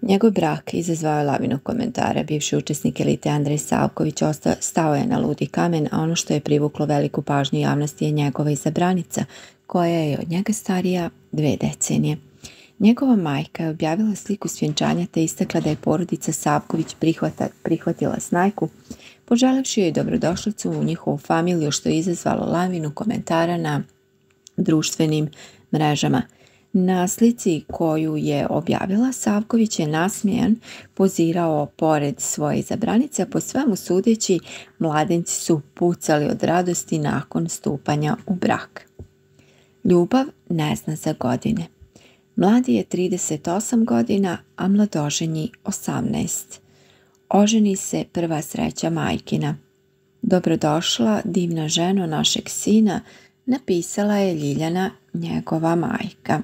Njegov brak izazvao je lavinu komentara. Bivši učesnik elite Andrej Savković stao je na ludi kamen, a ono što je privuklo veliku pažnju javnosti je njegova izabranica, koja je od njega starija 2 decenije. Njegova majka je objavila sliku s vjenčanja te istakla da je porodica Savković prihvatila snajku, poželevši joj dobrodošlicu u njihovu familiju, što je izazvalo lavinu komentara na društvenim mrežama. Na slici koju je objavila, Savković je nasmijan pozirao pored svoje izabranice, a po svemu sudeći mladenci su pucali od radosti nakon stupanja u brak. Ljubav ne zna za godine. Mladi je 38 godina, a mladoženji 18. Oženi se prva sreća majkina. Dobrodošla, divna ženo našeg sina, napisala je Ljiljana, njegova majka.